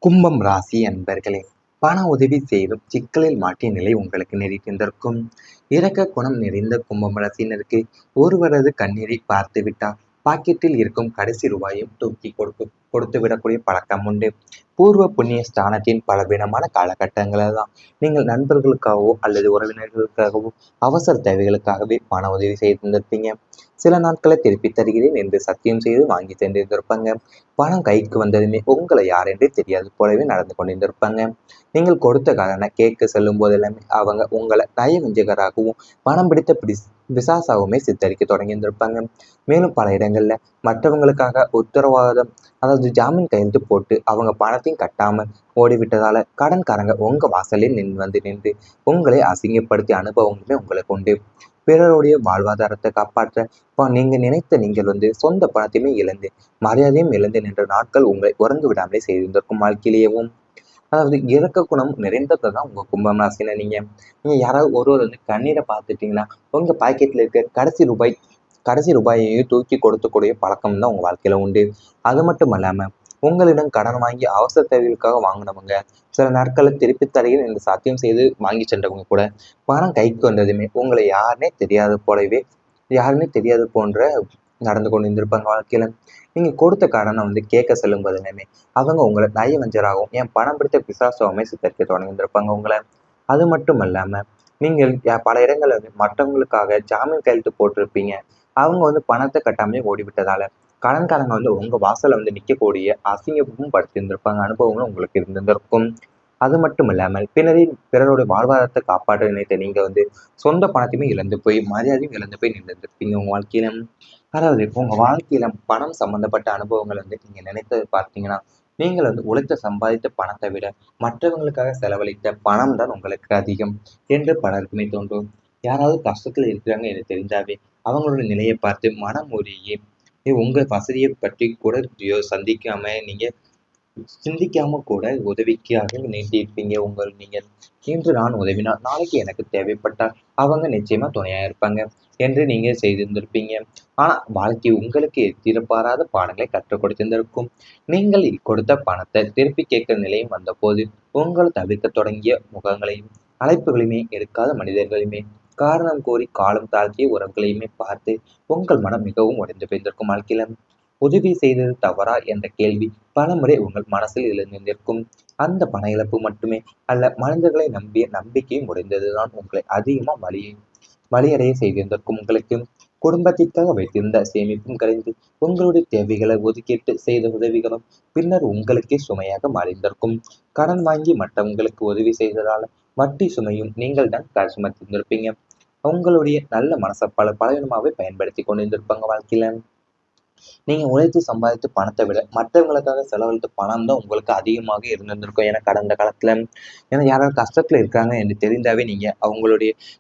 கும்பம் ராசி அன்பர்களே, பண உதவி செய்தும் சிக்கலில் மாட்டிய நிலை உங்களுக்கு நேரிட்டிருந்திருக்கும். இரக்க குணம் நிறைந்த கும்பம் ராசியினருக்கு ஒருவரது கண்ணீரை பார்த்து விட்டால் பாக்கெட்டில் இருக்கும் கடைசி ரூபாயும் தூக்கி கொடுத்து விடக்கூடிய பழக்கம் உண்டு. பூர்வ புண்ணிய ஸ்தானத்தின் பலவீனமான காலகட்டங்களில் தான் நீங்கள் நண்பர்களுக்காகவோ அல்லது உறவினர்களுக்காகவோ அவசர தேவைகளுக்காகவே பண உதவி செய்திருந்திருப்பீங்க. சில நாட்களை திருப்பி தருகிறேன் என்று சத்தியம் செய்து வாங்கி சென்றிருந்திருப்பாங்க. பணம் கைக்கு வந்ததுமே உங்களை யார் என்றே தெரியாது போலவே நடந்து கொண்டிருந்திருப்பாங்க. நீங்கள் கொடுத்த கடனை கேட்க செல்லும் போதெல்லாமே அவங்க உங்களை நயவஞ்சகராகவும் பணம் பிடித்த பிசாசாகவுமே சித்தரிக்க தொடங்கியிருந்திருப்பாங்க. மேலும் பல இடங்கள்ல மற்றவங்களுக்காக உத்தரவாதம், அதாவது ஜாமீன் கையெழுத்து போட்டு அவங்க பணத்தையும் கட்டாமல் ஓடிவிட்டதால கடன்காரங்க உங்க வாசலில் நின்று உங்களை அசிங்கப்படுத்திய அனுபவங்களுமே உங்களுக்கு உண்டு. பிறருடைய வாழ்வாதாரத்தை காப்பாற்ற நீங்க நினைத்த நீங்கள் சொந்த பணத்தையுமே இழந்து மரியாதையும் இழந்து நின்ற நாட்கள் உங்களை உறங்கு விடாமலே செய்திருந்திருக்கும். வாழ்க்கையிலேயும் அதாவது இறக்க குணம் நிறைந்தது தான் உங்க கும்பம் ராசினா. நீங்க யாராவது ஒருவர் கண்ணீரை பார்த்துட்டீங்கன்னா உங்க பாக்கெட்ல இருக்க கடைசி ரூபாயையும் தூக்கி கொடுத்தக்கூடிய பழக்கம் தான் உங்க வாழ்க்கையில உண்டு. அது மட்டும் இல்லாம உங்களிடம் கடன் வாங்கி அவசர தேவைகளுக்காக வாங்கினவங்க சில நாட்களில் திருப்பி தருகிறேன் என்று சத்தியம் செய்து வாங்கி சென்றவங்க கூட பணம் கைக்கு வந்ததுமே உங்களை யாருன்னே தெரியாது போன்ற நடந்து கொண்டு இருந்திருப்பாங்க. வாழ்க்கையில நீங்க கொடுத்த கடனை கேட்க செல்லும் போது எல்லாமே அவங்க உங்களை நயவஞ்சராகவும் என் பணம் பிடித்த பிசாசாகவுமே சித்தரிக்க தொடங்கியிருந்திருப்பாங்க உங்களை. அது மட்டும் இல்லாம நீங்கள் பல இடங்கள்ல மற்றவங்களுக்காக ஜாமீன் கையெழுத்து போட்டிருப்பீங்க. அவங்க பணத்தை கட்டாமே ஓடிவிட்டதால கடன்காரங்க உங்க வாசல்ல நிற்கக்கூடிய அசிங்கமும் படுத்தியிருந்திருப்பாங்க. அனுபவங்களும் உங்களுக்கு இருந்திருக்கும். அது மட்டும் இல்லாமல் பிறருடைய வாழ்வாதாரத்தை காப்பாற்ற நினைத்த நீங்க சொந்த பணத்தையுமே இழந்து போய் மரியாதையும் இழந்து போய் நின்றுருப்பீங்க உங்க வாழ்க்கையில. அதாவது உங்க வாழ்க்கையில பணம் சம்பந்தப்பட்ட அனுபவங்கள் நீங்க நினைத்தது பார்த்தீங்கன்னா நீங்கள் உழைத்த சம்பாதித்த பணத்தை விட மற்றவங்களுக்காக செலவழித்த பணம் தான் உங்களுக்கு அதிகம் என்று பலருக்குமே தோன்றும். யாராவது கஷ்டத்துல இருக்கிறாங்க என்று தெரிந்தாவே அவங்களோட நிலையை பார்த்து மனம் உருகி உங்க வசதியை பற்றி கூட சந்திக்காம நீங்க சிந்திக்காம கூட உதவிக்காக நீட்டியிருப்பீங்க. நீங்கள் இன்று நான் உதவினால் நாளைக்கு எனக்கு தேவைப்பட்டால் அவங்க நிச்சயமா துணையா இருப்பாங்க என்று நீங்க செய்திருந்திருப்பீங்க. ஆனா வாழ்க்கை உங்களுக்கு எதிர்பாராத பாடங்களை கற்றுக் கொடுத்திருந்திருக்கும். நீங்கள் கொடுத்த பணத்தை திருப்பி கேட்கிற நிலையும் வந்த போது உங்கள் தவிர்க்க தொடங்கிய முகங்களையும் அழைப்புகளையுமே எடுக்காத மனிதர்களையுமே காரணம் கோரி காலம் தாழ்த்திய உறவுகளையுமே பார்த்து உங்கள் மனம் மிகவும் உடைந்து போயிருந்திருக்கும். வாழ்க்கையில உதவி செய்தது தவறா என்ற கேள்வி பலமுறை உங்கள் மனசில் எழுந்திருக்கும். அந்த பண இழப்பு மட்டுமே அல்ல, மனிதர்களை நம்பிய நம்பிக்கையும் உடைந்ததுதான் உங்களை அதிகமா வழியடைய செய்திருந்திருக்கும். உங்களுக்கு குடும்பத்திற்காக வைத்திருந்த சேமிப்பும் கரைந்து உங்களுடைய தேவைகளை ஒதுக்கிட்டு செய்த உதவிகளும் பின்னர் உங்களுக்கே சுமையாக மாறியிருந்திருக்கும். கடன் வாங்கி மற்றவங்களுக்கு உதவி செய்ததால வட்டி சுமையும் நீங்கள் தான் சுமத்திருந்திருப்பீங்க. உங்களுடைய நல்ல மனசை பலவிதமாகவே பயன்படுத்தி கொண்டிருந்திருப்பாங்க. வாழ்க்கையில நீங்க உழைத்து சம்பாதித்த பணத்தை விட மற்றவங்களுக்காக செலவழித்த பணம் தான் உங்களுக்கு அதிகமாக இருந்திருக்கும். ஏன்னா கடந்த காலத்துல யாராவது கஷ்டத்துல இருக்காங்க என்று தெரிந்தாவே நீங்க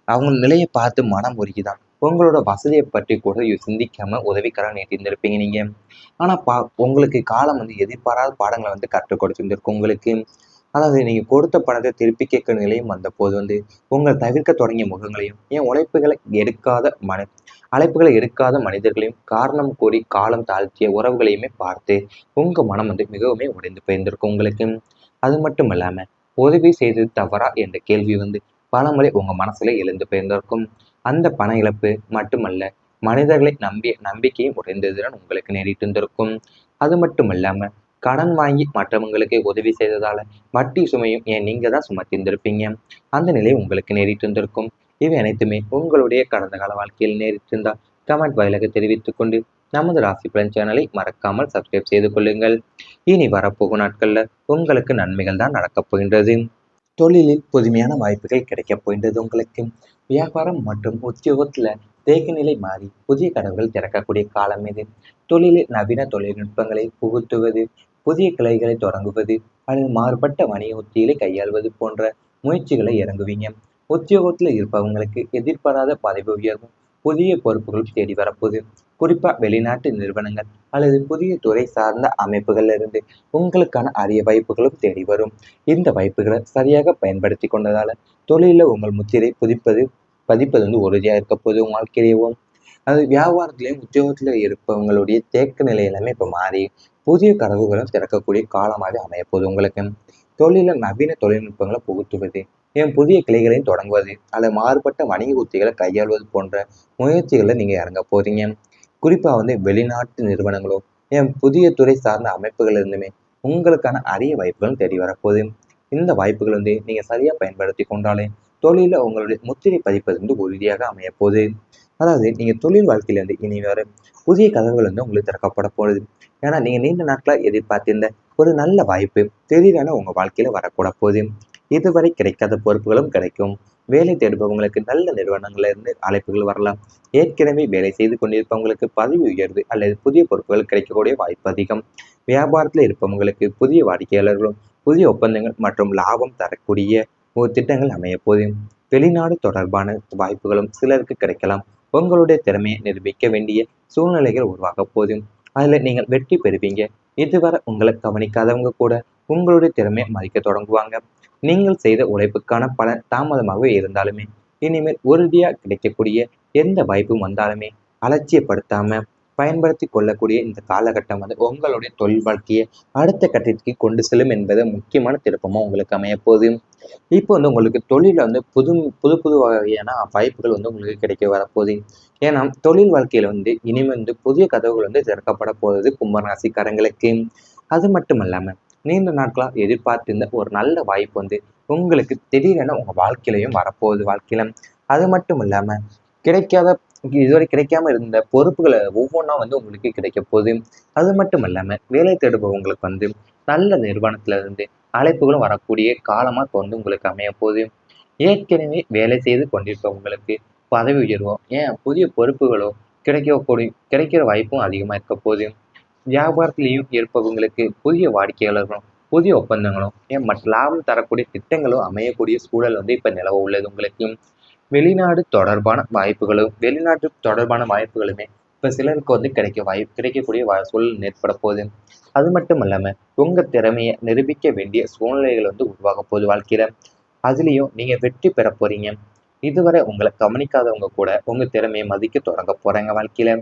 அவங்க நிலையை பார்த்து மனம் உருகிதான் உங்களோட வசதியை பற்றி கூட சிந்திக்காம உதவிக்கரம் நீட்டிருந்திருப்பீங்க நீங்க. ஆனா உங்களுக்கு காலம் எதிர்பாராத பாடங்களை கற்றுக் கொடுத்திருந்திருக்கும் உங்களுக்கு. அதாவது நீங்க கொடுத்த பணத்தை திருப்பி கேட்கிற நிலையும் வந்த போது உங்களை தவிர்க்க தொடங்கிய முகங்களையும் அழைப்புகளை எடுக்காத மனிதர்களையும் காரணம் கூறி காலம் தாழ்த்திய உறவுகளையுமே பார்த்து உங்க மனம் மிகவுமே உடைந்து போயிருந்திருக்கும் உங்களுக்கு. அது மட்டும் இல்லாம உதவி செய்தது தவறா என்ற கேள்வி பலமுறை உங்க மனசுல எழுந்து போயிருந்திருக்கும். அந்த பண இழப்பு மட்டுமல்ல, மனிதர்களை நம்பிய நம்பிக்கையும் உடைந்ததுடன் உங்களுக்கு நேரிட்டு இருந்திருக்கும். அது மட்டும் இல்லாம கடன் வாங்கி மற்றவங்களுக்கு உதவி செய்ததால வட்டி சுமையும் நீங்க தான் சுமத்திருந்திருப்பீங்க. அந்த நிலை உங்களுக்கு நேரிட்டு இருந்திருக்கும். இவை அனைத்துமே உங்களுடைய கடந்த கால வாழ்க்கையில் நேரிட்டிருந்தால் கமெண்ட் வாயிலாக தெரிவித்துக் கொண்டு நமது ராசி பலன் சேனலை மறக்காமல் சப்ஸ்கிரைப் செய்து கொள்ளுங்கள். இனி வரப்போகும் நாட்கள்ல உங்களுக்கு நன்மைகள் தான் நடக்கப் போகின்றது. தொழிலில் புதுமையான வாய்ப்புகள் கிடைக்கப் போகின்றது உங்களுக்கு. வியாபாரம் மற்றும் உத்தியோகத்துல தேக்க நிலை மாறி புதிய கதவுகள் திறக்கக்கூடிய காலம் இது. தொழிலில் நவீன தொழில்நுட்பங்களை புகுத்துவது, புதிய கிளைகளை தொடங்குவது அல்லது மாறுபட்ட வணிக உத்திகளை கையாள்வது போன்ற முயற்சிகளை இறங்குவீங்க. உத்தியோகத்துல இருப்பவங்களுக்கு எதிர்பாராத பதவி உயர்வும் புதிய பொறுப்புகளும் தேடி வரப்போகுது. குறிப்பா வெளிநாட்டு நிறுவனங்கள் அல்லது புதிய துறை சார்ந்த அமைப்புகள்ல இருந்து உங்களுக்கான அரிய வாய்ப்புகளும் தேடி வரும். இந்த வாய்ப்புகளை சரியாக பயன்படுத்தி கொண்டதால தொழில உங்கள் முத்திரை பதிப்பது உறுதியா இருக்க போது உங்க வாழ்க்கையிலேயும். அது வியாபாரத்திலையும் உத்தியோகத்துல இருப்பவங்களுடைய தேக்க நிலை எல்லாமே இப்ப மாறி புதிய கதவுகளும் திறக்கக்கூடிய காலமாக அமையப்போகுது உங்களுக்கு. தொழிலில் நவீன தொழில்நுட்பங்களை புகுத்துவது, புதிய கிளைகளையும் தொடங்குவது அல்லது மாறுபட்ட வணிக உத்திகளை கையாள்வது போன்ற முயற்சிகளை நீங்க இறங்க போறீங்க. குறிப்பா வெளிநாட்டு நிறுவனங்களோ புதிய துறை சார்ந்த அமைப்புகள் இருந்துமே உங்களுக்கான அரிய வாய்ப்புகளும் தேடி வரப்போகுது. இந்த வாய்ப்புகள் நீங்க சரியா பயன்படுத்தி கொண்டாலே தொழில உங்களுடைய முத்திரை பதிப்பது உறுதியாக அமையப்போகுது. அதாவது நீங்க தொழில் வாழ்க்கையில இனி வேற புதிய கதவுகள் உங்களுக்கு திறக்கப்பட போகுது. ஏன்னா நீங்க நீண்ட நாட்களா எதிர்பார்த்திருந்த ஒரு நல்ல வாய்ப்பு திடீரென உங்க வாழ்க்கையில வரக்கூட போகுது. இதுவரை கிடைக்காத பொறுப்புகளும் கிடைக்கும். வேலை தேடுபவங்களுக்கு நல்ல நிறுவனங்கள்ல இருந்து அழைப்புகள் வரலாம். ஏற்கனவே வேலை செய்து கொண்டிருப்பவங்களுக்கு பதவி உயர்வு அல்லது புதிய பொறுப்புகள் கிடைக்கக்கூடிய வாய்ப்பு அதிகம். வியாபாரத்தில் இருப்பவங்களுக்கு புதிய வாடிக்கையாளர்களும் புதிய ஒப்பந்தங்கள் மற்றும் லாபம் தரக்கூடிய ஒரு திட்டங்கள் அமைய போகுது. வெளிநாடு தொடர்பான வாய்ப்புகளும் சிலருக்கு கிடைக்கலாம். உங்களுடைய திறமையை நிரூபிக்க வேண்டிய சூழ்நிலைகள் உருவாக போகுது. அதுல நீங்கள் வெற்றி பெறுவீங்க. இதுவரை உங்களை கவனிக்காதவங்க கூட உங்களுடைய திறமையை மதிக்க தொடங்குவாங்க. நீங்கள் செய்த உழைப்புக்கான பலன் தாமதமாகவே இருந்தாலுமே இனிமேல் உறுதியா கிடைக்கக்கூடிய எந்த வாய்ப்பும் வந்தாலுமே அலட்சியப்படுத்தாம பயன்படுத்தி கொள்ளக்கூடிய இந்த காலகட்டம் உங்களுடைய தொழில் வாழ்க்கையை அடுத்த கட்டத்திற்கு கொண்டு செல்லும் என்பது முக்கியமான திருப்பமா உங்களுக்கு அமைய போகுது. இப்போ உங்களுக்கு தொழில புது புது புது வகையான வாய்ப்புகள் உங்களுக்கு கிடைக்க வரப்போகுது. ஏன்னா தொழில் வாழ்க்கையில இனிமேல் புதிய கதவுகள் திறக்கப்பட போகுது கும்பராசிக்காரங்களுக்கு. அது மட்டும் இல்லாம நீண்ட நாட்களா எதிர்பார்த்திருந்த ஒரு நல்ல வாய்ப்பு உங்களுக்கு திடீரென உங்க வாழ்க்கையிலையும் வரப்போகுது வாழ்க்கையில. அது மட்டும் இல்லாம கிடைக்காத இதுவரை கிடைக்காம இருந்த பொறுப்புகளை ஒவ்வொன்றா உங்களுக்கு கிடைக்க போகுது. அது மட்டும் இல்லாம வேலை தேடுபவங்களுக்கு நல்ல நிறுவனத்துல இருந்து அழைப்புகளும் வரக்கூடிய காலமா இப்போ உங்களுக்கு அமைய போகுது. ஏற்கனவே வேலை செய்து கொண்டிருப்பவங்களுக்கு பதவி உயர்வோ புதிய பொறுப்புகளோ கிடைக்கிற வாய்ப்பும் அதிகமா இருக்க போகுது. வியாபாரத்திலையும் இருப்பவங்களுக்கு புதிய வாடிக்கையாளர்களும் புதிய ஒப்பந்தங்களும் மற்ற லாபம் தரக்கூடிய திட்டங்களும் அமையக்கூடிய சூழல் இப்ப நிலவ உள்ளது உங்களுக்கு. வெளிநாட்டு தொடர்பான வாய்ப்புகளுமே இப்ப சிலருக்கு கிடைக்கக்கூடிய சூழல் ஏற்பட போகுது. அது மட்டும் இல்லாம உங்க திறமையை நிரூபிக்க வேண்டிய சூழ்நிலைகள் உருவாக போகுது வாழ்க்கையில. அதுலயும் நீங்க வெற்றி பெற போறீங்க. இதுவரை உங்களை கவனிக்காதவங்க கூட உங்க திறமையை மதிக்க தொடங்க போறாங்க வாழ்க்கையில.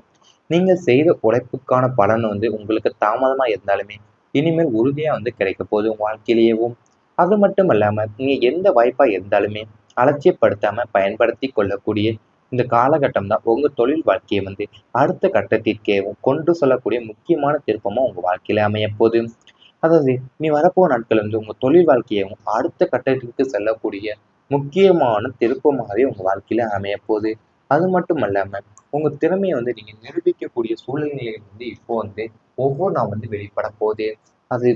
நீங்க செய்த உழைப்புக்கான பலன் உங்களுக்கு தாமதமா இருந்தாலுமே இனிமேல் உறுதியா கிடைக்க போகுது உங்க வாழ்க்கையிலேயேவும். அது மட்டும் இல்லாம நீங்க எந்த வாய்ப்பா இருந்தாலுமே அலட்சியப்படுத்தாம பயன்படுத்தி கொள்ளக்கூடிய இந்த காலகட்டம் தான் உங்க தொழில் வாழ்க்கையை அடுத்த கட்டத்திற்கே கொண்டு செல்லக்கூடிய முக்கியமான திருப்பமா உங்க வாழ்க்கையில அமைய போகுது. அதாவது நீ வரப்போ நாட்கள் உங்க தொழில் வாழ்க்கையும் அடுத்த கட்டத்திற்கு செல்லக்கூடிய முக்கியமான திருப்பமாகவே உங்க வாழ்க்கையில அமைய போகுது. அது மட்டும் இல்லாம உங்க திறமையை நீங்க நிரூபிக்கக்கூடிய சூழ்நிலை இப்போ ஒவ்வொன்றா வெளிப்பட போகுது. அது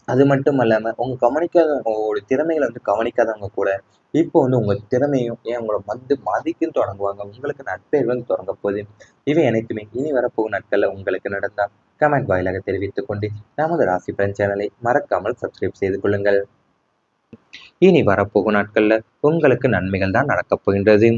அது மட்டும் இல்லாம உங்களோட திறமைகளை கவனிக்காதவங்க கூட இப்போ உங்க திறமையும் உங்களை மதிக்கும் தொடங்குவாங்க. உங்களுக்கு நட்பெயர் தொடங்க போகுது. இவை அனைத்துமே இனி வரப்போகும் நாட்கள்ல உங்களுக்கு நடந்தால் கமெண்ட் வாயிலாக தெரிவித்துக் கொண்டு நமது ராசி பலன் சேனலை மறக்காமல் சப்ஸ்கிரைப் செய்து கொள்ளுங்கள். இனி வரப்போகும் நாட்கள்ல உங்களுக்கு நன்மைகள் தான் நடக்கப் போகின்றது.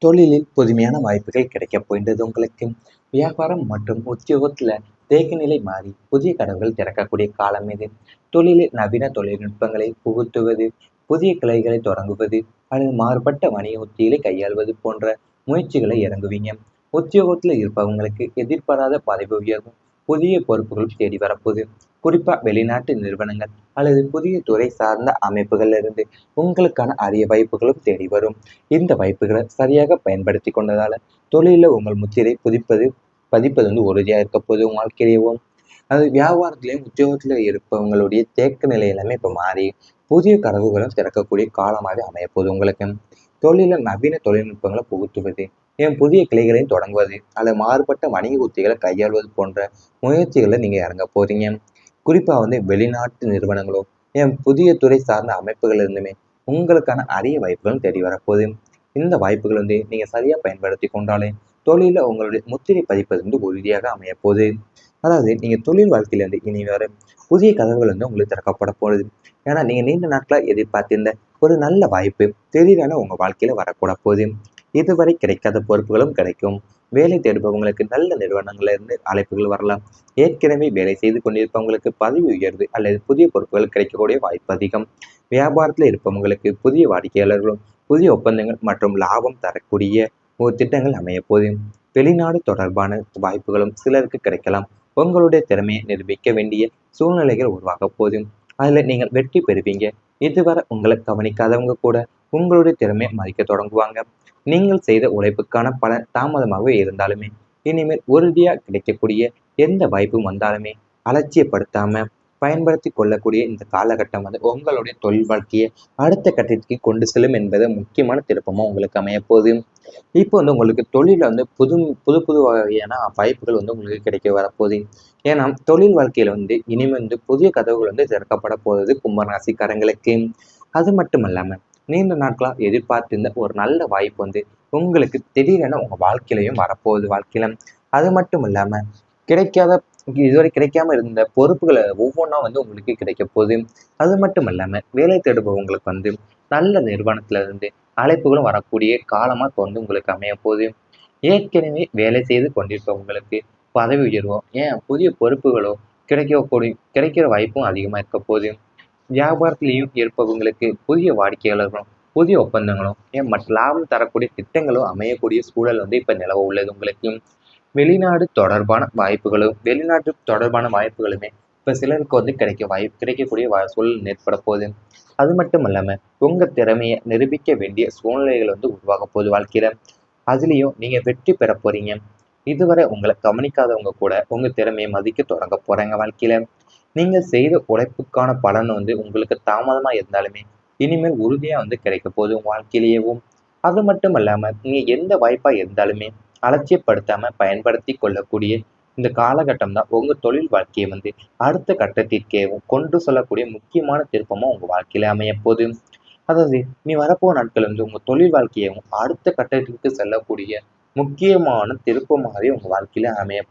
தொழிலில் புதுமையான வாய்ப்புகள் கிடைக்கப் போகின்றது உங்களுக்கு. வியாபாரம் மற்றும் உத்தியோகத்துல தேக்க நிலை மாறி புதிய கதவுகள் திறக்கக்கூடிய காலம் இது. தொழிலில் நவீன தொழில்நுட்பங்களை புகுத்துவது, புதிய கிளைகளை தொடங்குவது அல்லது மாறுபட்ட வணிக உத்திகளை கையாள்வது போன்ற முயற்சிகளை இறங்குவீங்க. உத்தியோகத்துல இருப்பவங்களுக்கு எதிர்பாராத பதவி உயர்வும் புதிய பொறுப்புகளும் தேடி வரப்போகுது. குறிப்பா வெளிநாட்டு நிறுவனங்கள் அல்லது புதிய துறை சார்ந்த அமைப்புகள்ல இருந்து உங்களுக்கான அரிய வாய்ப்புகளும் தேடி வரும். இந்த வாய்ப்புகளை சரியாக பயன்படுத்தி கொண்டதால தொழில உங்கள் முத்திரை பதிப்பது உறுதியா இருக்க போது உங்க வாழ்க்கையிலேயும். அது வியாபாரத்திலையும் உத்தியோகத்துல இருப்பவங்களுடைய தேக்க நிலை எல்லாமே இப்ப மாறி புதிய கதவுகளும் திறக்கக்கூடிய காலமாக அமைய போகுது உங்களுக்கு. தொழில நவீன தொழில்நுட்பங்களை புகுத்துவது, புதிய கிளைகளையும் தொடங்குவது அல்லது மாறுபட்ட வணிக உத்திகளை கையாள்வது போன்ற முயற்சிகளை நீங்க இறங்க போறீங்க. குறிப்பா வெளிநாட்டு நிறுவனங்களோ புதிய துறை சார்ந்த அமைப்புகள் இருந்துமே உங்களுக்கான அரிய வாய்ப்புகளும் தேடி வரப்போகுது. இந்த வாய்ப்புகள் நீங்க சரியா பயன்படுத்தி கொண்டாலே தொழில உங்களுடைய முத்திரை பதிப்பது உறுதியாக அமைய போகுது. அதாவது நீங்க தொழில் வாழ்க்கையில இனி வேற புதிய கதவுகள் உங்களுக்கு திறக்கப்பட போகுது. ஏன்னா நீங்க நீண்ட நாட்களா எதிர்பார்த்திருந்த ஒரு நல்ல வாய்ப்பு திடீரென உங்க வாழ்க்கையில வரக்கூட போகுது. இதுவரை கிடைக்காத பொறுப்புகளும் கிடைக்கும். வேலை தேடுபவங்களுக்கு நல்ல நிறுவனங்கள்ல இருந்து அழைப்புகள் வரலாம். ஏற்கனவே வேலை செய்து கொண்டிருப்பவங்களுக்கு பதவி உயர்வு அல்லது புதிய பொறுப்புகள் கிடைக்கக்கூடிய வாய்ப்பு அதிகம். வியாபாரத்துல இருப்பவங்களுக்கு புதிய வாடிக்கையாளர்களும் புதிய ஒப்பந்தங்கள் மற்றும் லாபம் தரக்கூடிய ஒரு திட்டங்கள் அமைய போகுது. வெளிநாடு தொடர்பான வாய்ப்புகளும் சிலருக்கு கிடைக்கலாம். உங்களுடைய திறமையை நிரூபிக்க வேண்டிய சூழ்நிலைகள் உருவாக போதும். அதில் நீங்கள் வெற்றி பெறுவீங்க. இதுவரை உங்களை கவனிக்காதவங்க கூட உங்களுடைய திறமையை மதிக்க தொடங்குவாங்க. நீங்கள் செய்த உழைப்புக்கான பலன் தாமதமாகவே இருந்தாலுமே இனிமேல் உறுதியாக கிடைக்கக்கூடிய எந்த வாய்ப்பும் வந்தாலுமே அலட்சியப்படுத்தாம பயன்படுத்தி கொள்ளக்கூடிய இந்த காலகட்டம் உங்களுடைய தொழில் வாழ்க்கையை அடுத்த கட்டத்திற்கு கொண்டு செல்லும் என்பது முக்கியமான திருப்பமாக உங்களுக்கு அமைய போகுது. இப்போ உங்களுக்கு தொழிலில் புது புது புது வகையான வாய்ப்புகள் உங்களுக்கு கிடைக்க வரப்போகுது. ஏன்னா தொழில் வாழ்க்கையில இனிமேல் புதிய கதவுகள் திறக்கப்பட போகுது கும்பராசிக்காரங்களுக்கு. அது மட்டும் இல்லாம நீண்ட நாட்களா எதிர்பார்த்திருந்த ஒரு நல்ல வாய்ப்பு உங்களுக்கு திடீரென உங்க வாழ்க்கையிலையும் வரப்போகுது வாழ்க்கையில. அது மட்டும் இல்லாம கிடைக்காத இதுவரை கிடைக்காம இருந்த பொறுப்புகளை ஒவ்வொன்றா உங்களுக்கு கிடைக்க போகுது. அது மட்டும் இல்லாம வேலை தேடுபவங்களுக்கு நல்ல நிறுவனத்துல இருந்து அழைப்புகளும் வரக்கூடிய காலமா இப்போ உங்களுக்கு அமைய போகுது. ஏற்கனவே வேலை செய்து கொண்டிருப்பவங்களுக்கு பதவி உயர்வோ ஏன் புதிய பொறுப்புகளோ கிடைக்கிற வாய்ப்பும் அதிகமா இருக்க போகுது. வியாபாரத்திலையும் இருப்பவங்களுக்கு புதிய வாடிக்கையாளர்களும் புதிய ஒப்பந்தங்களும் ஏன் மற்ற லாபம் தரக்கூடிய திட்டங்களும் அமையக்கூடிய சூழல் இப்ப நிலவ உள்ளது உங்களுக்கு. வெளிநாட்டு தொடர்பான வாய்ப்புகளுமே இப்ப சிலருக்கு கிடைக்கக்கூடிய சூழல் ஏற்பட போகுது. அது மட்டும் இல்லாம உங்க திறமையை நிரூபிக்க வேண்டிய சூழ்நிலைகள் உருவாக போகுது வாழ்க்கையில. அதுலயும் நீங்க வெற்றி பெற போறீங்க. இதுவரை உங்களை கவனிக்காதவங்க கூட உங்க திறமையை மதிக்க தொடங்க போறாங்க வாழ்க்கையில. நீங்க செய்த உழைப்புக்கான பலன் உங்களுக்கு தாமதமா இருந்தாலுமே இனிமேல் உறுதியா கிடைக்க போகுது உங்க வாழ்க்கையிலேயேவும். அது மட்டும் இல்லாம நீங்க எந்த வாய்ப்பா இருந்தாலுமே அலட்சியப்படுத்தாம பயன்படுத்தி கொள்ளக்கூடிய இந்த காலகட்டம் தான் உங்க தொழில் வாழ்க்கையை அடுத்த கட்டத்திற்கேவும் கொண்டு செல்லக்கூடிய முக்கியமான திருப்பமா உங்க வாழ்க்கையில அமைய போகுது. அதாவது நீ வரப்போ நாட்கள் உங்க தொழில் வாழ்க்கையையும் அடுத்த கட்டத்திற்கு செல்லக்கூடிய முக்கியமான திருப்பமாகவே உங்க வாழ்க்கையில அமைய